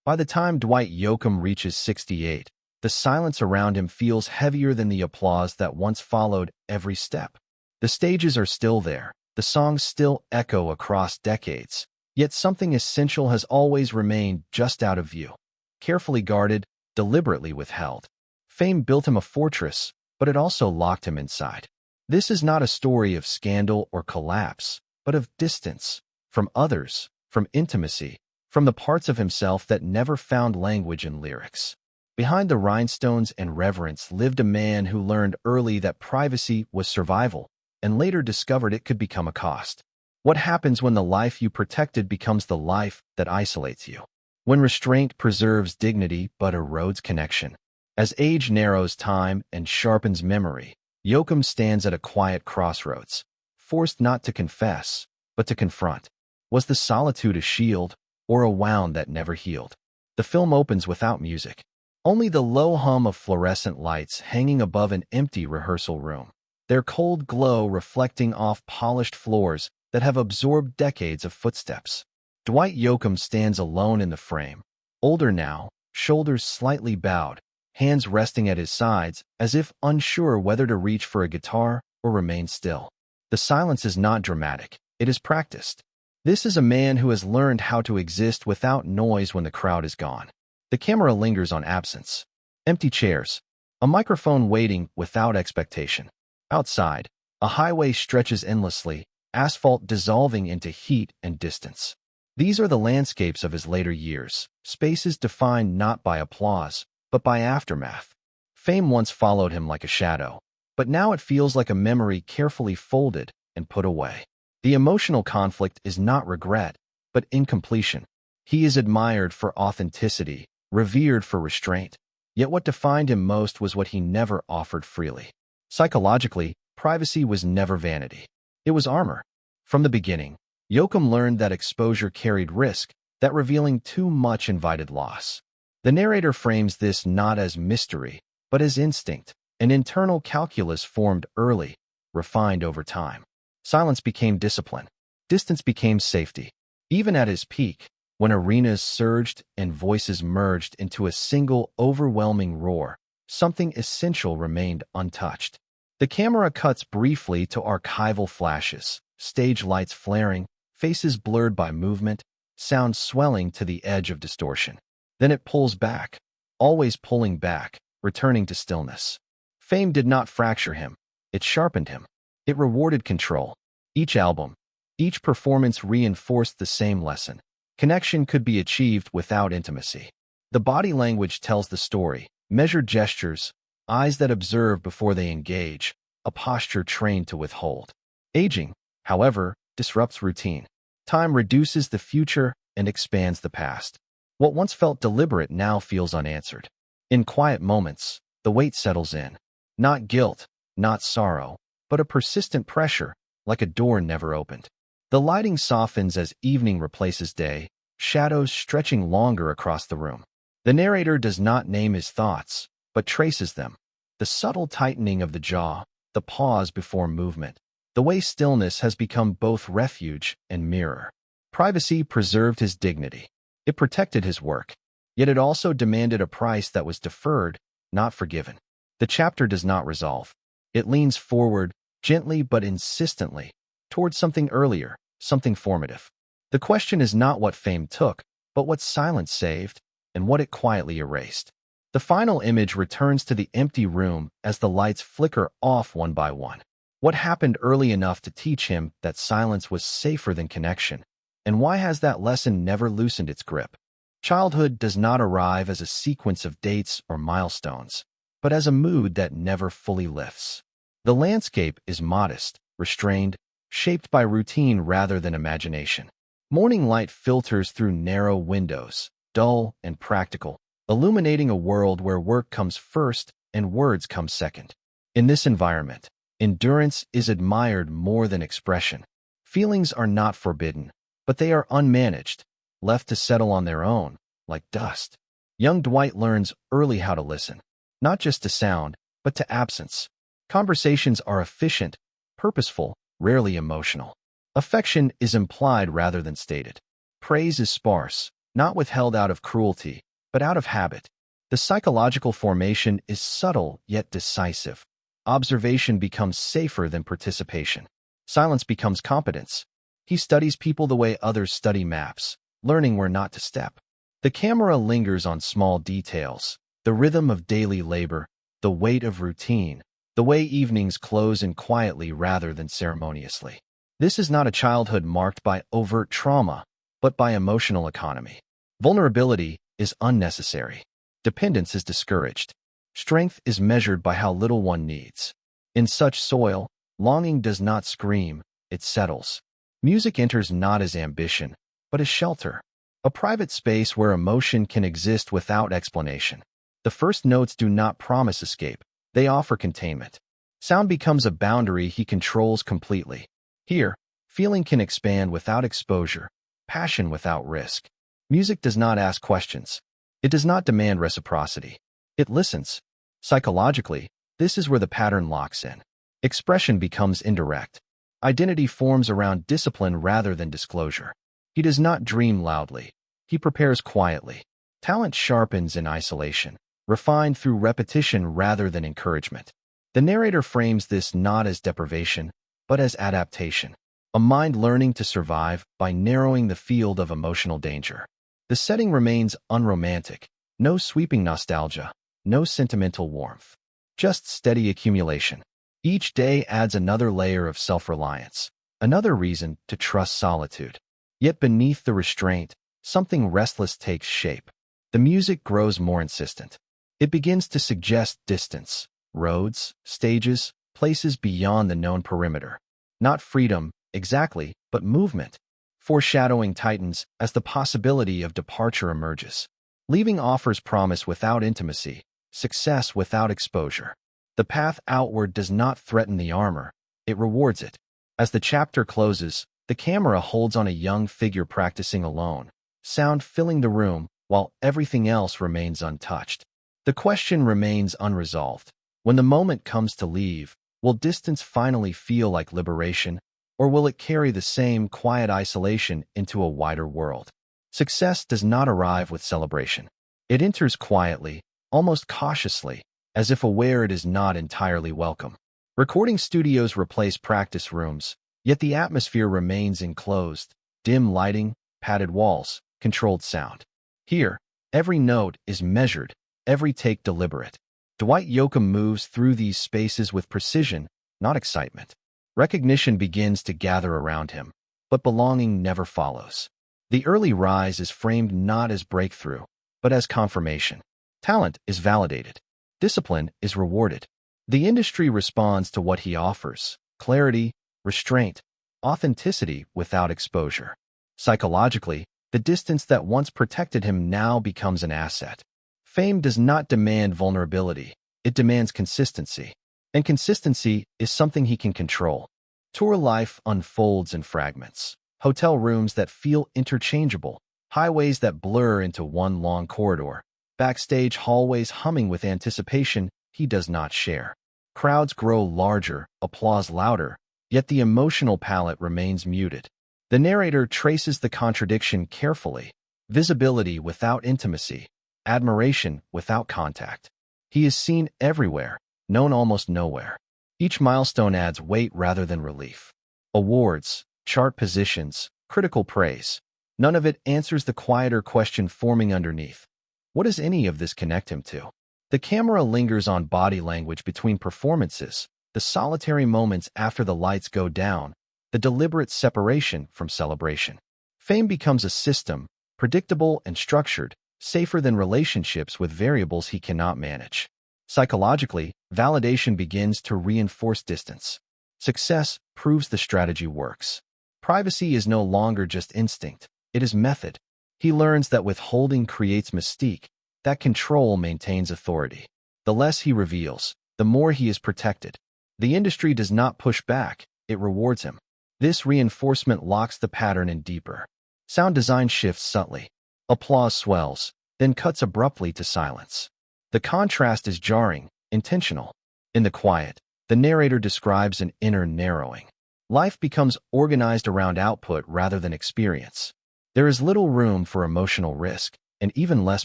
By the time Dwight Yoakam reaches 68, the silence around him feels heavier than the applause that once followed every step. The stages are still there, the songs still echo across decades, yet something essential has always remained just out of view. Carefully guarded, deliberately withheld. Fame built him a fortress, but it also locked him inside. This is not a story of scandal or collapse, but of distance, from others, from intimacy, from the parts of himself that never found language in lyrics. Behind the rhinestones and reverence lived a man who learned early that privacy was survival, and later discovered it could become a cost. What happens when the life you protected becomes the life that isolates you? When restraint preserves dignity but erodes connection. As age narrows time and sharpens memory, Yoakam stands at a quiet crossroads, forced not to confess, but to confront. Was the solitude a shield, or a wound that never healed? The film opens without music. Only the low hum of fluorescent lights hanging above an empty rehearsal room, their cold glow reflecting off polished floors that have absorbed decades of footsteps. Dwight Yoakam stands alone in the frame, older now, shoulders slightly bowed, hands resting at his sides as if unsure whether to reach for a guitar or remain still. The silence is not dramatic, it is practiced. This is a man who has learned how to exist without noise when the crowd is gone. The camera lingers on absence. Empty chairs. A microphone waiting without expectation. Outside, a highway stretches endlessly, asphalt dissolving into heat and distance. These are the landscapes of his later years, spaces defined not by applause, but by aftermath. Fame once followed him like a shadow, but now it feels like a memory carefully folded and put away. The emotional conflict is not regret, but incompletion. He is admired for authenticity, revered for restraint, yet what defined him most was what he never offered freely. Psychologically, privacy was never vanity. It was armor. From the beginning, Yoakam learned that exposure carried risk, that revealing too much invited loss. The narrator frames this not as mystery, but as instinct, an internal calculus formed early, refined over time. Silence became discipline. Distance became safety. Even at his peak, when arenas surged and voices merged into a single overwhelming roar, something essential remained untouched. The camera cuts briefly to archival flashes, stage lights flaring, faces blurred by movement, sound swelling to the edge of distortion. Then it pulls back, always pulling back, returning to stillness. Fame did not fracture him. It sharpened him. It rewarded control. Each album, each performance reinforced the same lesson. Connection could be achieved without intimacy. The body language tells the story. Measured gestures, eyes that observe before they engage, a posture trained to withhold. Aging, however, disrupts routine. Time reduces the future and expands the past. What once felt deliberate now feels unanswered. In quiet moments, the weight settles in. Not guilt, not sorrow, but a persistent pressure, like a door never opened. The lighting softens as evening replaces day, shadows stretching longer across the room. The narrator does not name his thoughts, but traces them. The subtle tightening of the jaw, the pause before movement, the way stillness has become both refuge and mirror. Privacy preserved his dignity. It protected his work, yet it also demanded a price that was deferred, not forgiven. The chapter does not resolve. It leans forward, gently but insistently, towards something earlier, something formative. The question is not what fame took, but what silence saved, and what it quietly erased. The final image returns to the empty room as the lights flicker off one by one. What happened early enough to teach him that silence was safer than connection? And why has that lesson never loosened its grip? Childhood does not arrive as a sequence of dates or milestones, but as a mood that never fully lifts. The landscape is modest, restrained, shaped by routine rather than imagination. Morning light filters through narrow windows, dull and practical, illuminating a world where work comes first and words come second. In this environment, endurance is admired more than expression. Feelings are not forbidden, but they are unmanaged, left to settle on their own, like dust. Young Dwight learns early how to listen, not just to sound, but to absence. Conversations are efficient, purposeful, rarely emotional. Affection is implied rather than stated. Praise is sparse, not withheld out of cruelty, but out of habit. The psychological formation is subtle yet decisive. Observation becomes safer than participation. Silence becomes competence. He studies people the way others study maps, learning where not to step. The camera lingers on small details, the rhythm of daily labor, the weight of routine, the way evenings close in quietly rather than ceremoniously. This is not a childhood marked by overt trauma, but by emotional economy. Vulnerability is unnecessary. Dependence is discouraged. Strength is measured by how little one needs. In such soil, longing does not scream, it settles. Music enters not as ambition, but as shelter, a private space where emotion can exist without explanation. The first notes do not promise escape, they offer containment. Sound becomes a boundary he controls completely. Here, feeling can expand without exposure, passion without risk. Music does not ask questions. It does not demand reciprocity. It listens. Psychologically, this is where the pattern locks in. Expression becomes indirect. Identity forms around discipline rather than disclosure. He does not dream loudly. He prepares quietly. Talent sharpens in isolation, refined through repetition rather than encouragement. The narrator frames this not as deprivation, but as adaptation, a mind learning to survive by narrowing the field of emotional danger. The setting remains unromantic, no sweeping nostalgia, no sentimental warmth, just steady accumulation. Each day adds another layer of self-reliance, another reason to trust solitude. Yet beneath the restraint, something restless takes shape. The music grows more insistent. It begins to suggest distance, roads, stages, places beyond the known perimeter. Not freedom, exactly, but movement. Foreshadowing tightens as the possibility of departure emerges. Leaving offers promise without intimacy, success without exposure. The path outward does not threaten the armor, it rewards it. As the chapter closes, the camera holds on a young figure practicing alone, sound filling the room while everything else remains untouched. The question remains unresolved. When the moment comes to leave, will distance finally feel like liberation, or will it carry the same quiet isolation into a wider world? Success does not arrive with celebration. It enters quietly, almost cautiously, as if aware it is not entirely welcome. Recording studios replace practice rooms, yet the atmosphere remains enclosed, dim lighting, padded walls, controlled sound. Here, every note is measured, every take deliberate. Dwight Yoakam moves through these spaces with precision, not excitement. Recognition begins to gather around him, but belonging never follows. The early rise is framed not as breakthrough, but as confirmation. Talent is validated. Discipline is rewarded. The industry responds to what he offers: clarity, restraint, authenticity without exposure. Psychologically, the distance that once protected him now becomes an asset. Fame does not demand vulnerability, it demands consistency. And consistency is something he can control. Tour life unfolds in fragments. Hotel rooms that feel interchangeable, highways that blur into one long corridor, backstage hallways humming with anticipation he does not share. Crowds grow larger, applause louder, yet the emotional palette remains muted. The narrator traces the contradiction carefully: visibility without intimacy, admiration without contact. He is seen everywhere, known almost nowhere. Each milestone adds weight rather than relief. Awards, chart positions, critical praise. None of it answers the quieter question forming underneath. What does any of this connect him to? The camera lingers on body language between performances, the solitary moments after the lights go down, the deliberate separation from celebration. Fame becomes a system, predictable and structured, safer than relationships with variables he cannot manage. Psychologically, validation begins to reinforce distance. Success proves the strategy works. Privacy is no longer just instinct, it is method. He learns that withholding creates mystique, that control maintains authority. The less he reveals, the more he is protected. The industry does not push back, it rewards him. This reinforcement locks the pattern in deeper. Sound design shifts subtly. Applause swells, then cuts abruptly to silence. The contrast is jarring, intentional. In the quiet, the narrator describes an inner narrowing. Life becomes organized around output rather than experience. There is little room for emotional risk, and even less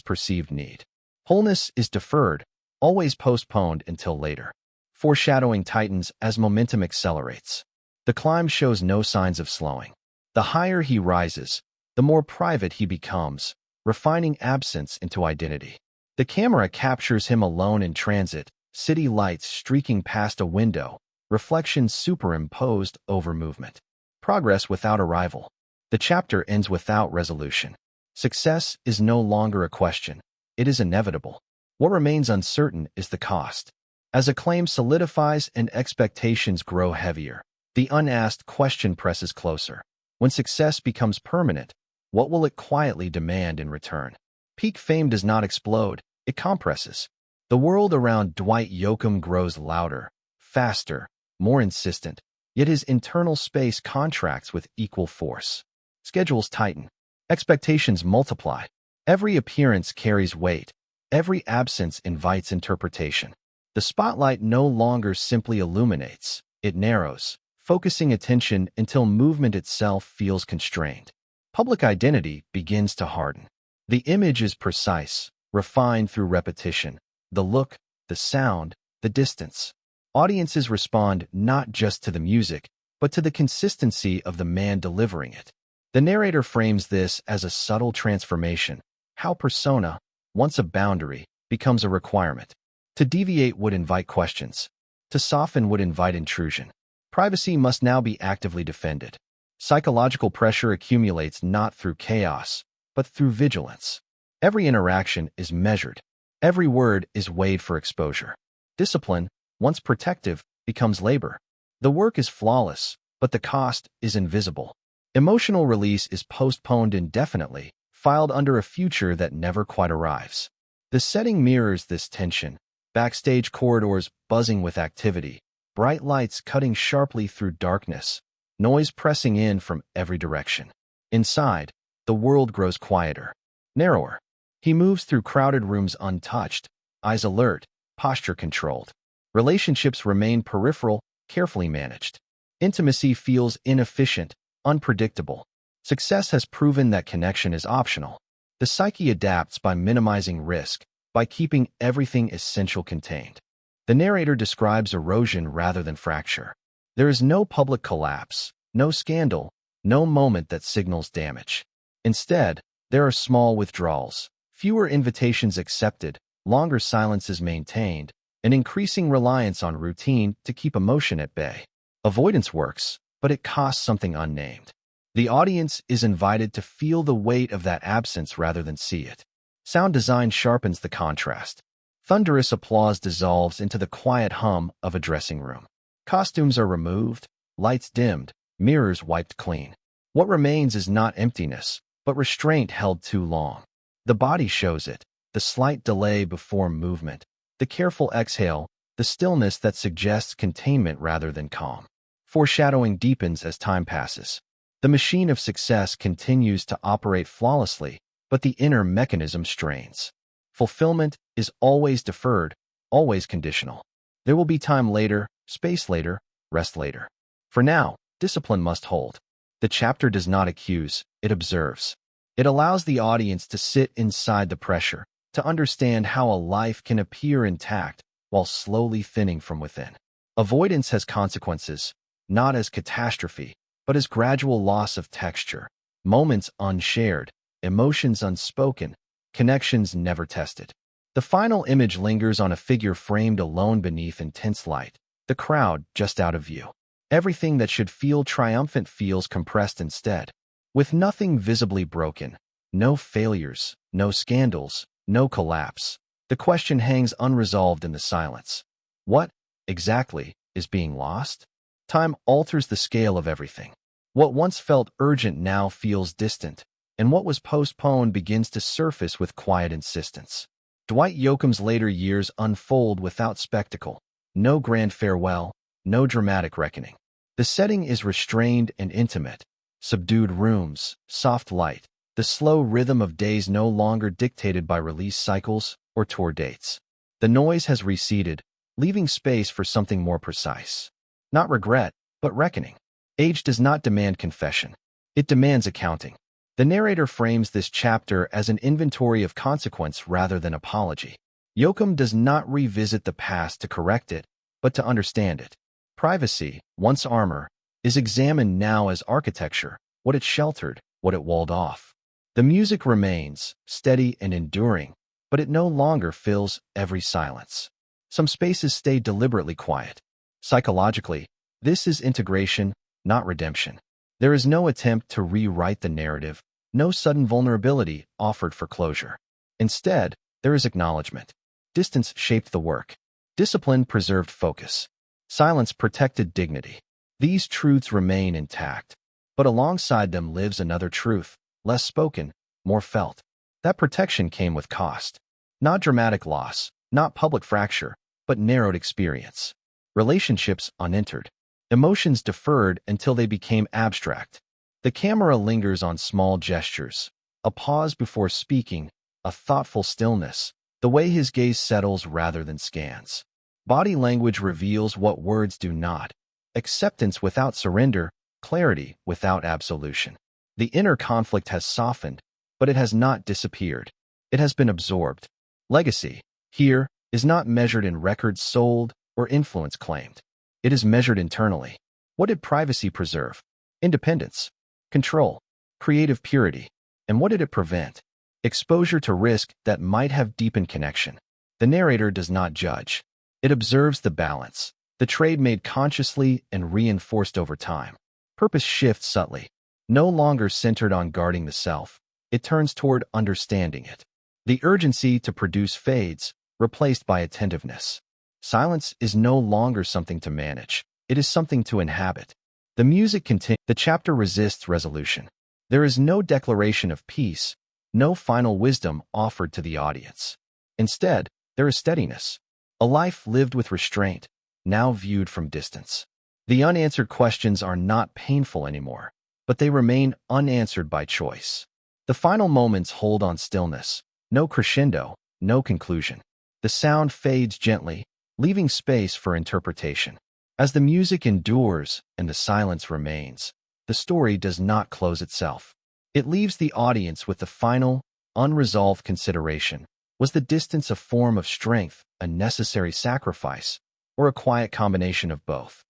perceived need. Wholeness is deferred, always postponed until later. Foreshadowing tightens as momentum accelerates. The climb shows no signs of slowing. The higher he rises, the more private he becomes, refining absence into identity. The camera captures him alone in transit, city lights streaking past a window, reflections superimposed over movement. Progress without arrival. The chapter ends without resolution. Success is no longer a question. It is inevitable. What remains uncertain is the cost. As acclaim solidifies and expectations grow heavier, the unasked question presses closer. When success becomes permanent, what will it quietly demand in return? Peak fame does not explode, it compresses. The world around Dwight Yoakam grows louder, faster, more insistent, yet his internal space contracts with equal force. Schedules tighten. Expectations multiply. Every appearance carries weight. Every absence invites interpretation. The spotlight no longer simply illuminates, it narrows, focusing attention until movement itself feels constrained. Public identity begins to harden. The image is precise, refined through repetition. The look, the sound, the distance. Audiences respond not just to the music, but to the consistency of the man delivering it. The narrator frames this as a subtle transformation, how persona, once a boundary, becomes a requirement. To deviate would invite questions. To soften would invite intrusion. Privacy must now be actively defended. Psychological pressure accumulates not through chaos, but through vigilance. Every interaction is measured. Every word is weighed for exposure. Discipline, once protective, becomes labor. The work is flawless, but the cost is invisible. Emotional release is postponed indefinitely, filed under a future that never quite arrives. The setting mirrors this tension. Backstage corridors buzzing with activity, bright lights cutting sharply through darkness, noise pressing in from every direction. Inside, the world grows quieter, narrower. He moves through crowded rooms untouched, eyes alert, posture controlled. Relationships remain peripheral, carefully managed. Intimacy feels inefficient, unpredictable. Success has proven that connection is optional. The psyche adapts by minimizing risk, by keeping everything essential contained. The narrator describes erosion rather than fracture. There is no public collapse, no scandal, no moment that signals damage. Instead, there are small withdrawals, fewer invitations accepted, longer silences maintained, an increasing reliance on routine to keep emotion at bay. Avoidance works, but it costs something unnamed. The audience is invited to feel the weight of that absence rather than see it. Sound design sharpens the contrast. Thunderous applause dissolves into the quiet hum of a dressing room. Costumes are removed, lights dimmed, mirrors wiped clean. What remains is not emptiness, but restraint held too long. The body shows it, the slight delay before movement, the careful exhale, the stillness that suggests containment rather than calm. Foreshadowing deepens as time passes. The machine of success continues to operate flawlessly, but the inner mechanism strains. Fulfillment is always deferred, always conditional. There will be time later, space later, rest later. For now, discipline must hold. The chapter does not accuse, it observes. It allows the audience to sit inside the pressure, to understand how a life can appear intact while slowly thinning from within. Avoidance has consequences, not as catastrophe, but as gradual loss of texture, moments unshared, emotions unspoken, connections never tested. The final image lingers on a figure framed alone beneath intense light, the crowd just out of view. Everything that should feel triumphant feels compressed instead. With nothing visibly broken, no failures, no scandals, no collapse, the question hangs unresolved in the silence. What, exactly, is being lost? Time alters the scale of everything. What once felt urgent now feels distant, and what was postponed begins to surface with quiet insistence. Dwight Yoakam's later years unfold without spectacle. No grand farewell, no dramatic reckoning. The setting is restrained and intimate. Subdued rooms, soft light, the slow rhythm of days no longer dictated by release cycles or tour dates. The noise has receded, leaving space for something more precise. Not regret, but reckoning. Age does not demand confession. It demands accounting. The narrator frames this chapter as an inventory of consequence rather than apology. Yoakam does not revisit the past to correct it, but to understand it. Privacy, once armor, is examined now as architecture, what it sheltered, what it walled off. The music remains, steady and enduring, but it no longer fills every silence. Some spaces stay deliberately quiet. Psychologically, this is integration, not redemption. There is no attempt to rewrite the narrative, no sudden vulnerability offered for closure. Instead, there is acknowledgement. Distance shaped the work. Discipline preserved focus. Silence protected dignity. These truths remain intact, but alongside them lives another truth, less spoken, more felt. That protection came with cost. Not dramatic loss, not public fracture, but narrowed experience. Relationships unentered. Emotions deferred until they became abstract. The camera lingers on small gestures, a pause before speaking, a thoughtful stillness, the way his gaze settles rather than scans. Body language reveals what words do not. Acceptance without surrender, clarity without absolution. The inner conflict has softened, but it has not disappeared. It has been absorbed. Legacy, here, is not measured in records sold or influence claimed. It is measured internally. What did privacy preserve? Independence, control, creative purity. And what did it prevent? Exposure to risk that might have deepened connection. The narrator does not judge. It observes the balance, the trade made consciously and reinforced over time. Purpose shifts subtly. No longer centered on guarding the self, it turns toward understanding it. The urgency to produce fades, replaced by attentiveness. Silence is no longer something to manage. It is something to inhabit. The music continues. The chapter resists resolution. There is no declaration of peace, no final wisdom offered to the audience. Instead, there is steadiness. A life lived with restraint, now viewed from distance. The unanswered questions are not painful anymore, but they remain unanswered by choice. The final moments hold on stillness. No crescendo, no conclusion. The sound fades gently, leaving space for interpretation. As the music endures and the silence remains, the story does not close itself. It leaves the audience with the final, unresolved consideration. Was the distance a form of strength, a necessary sacrifice, or a quiet combination of both?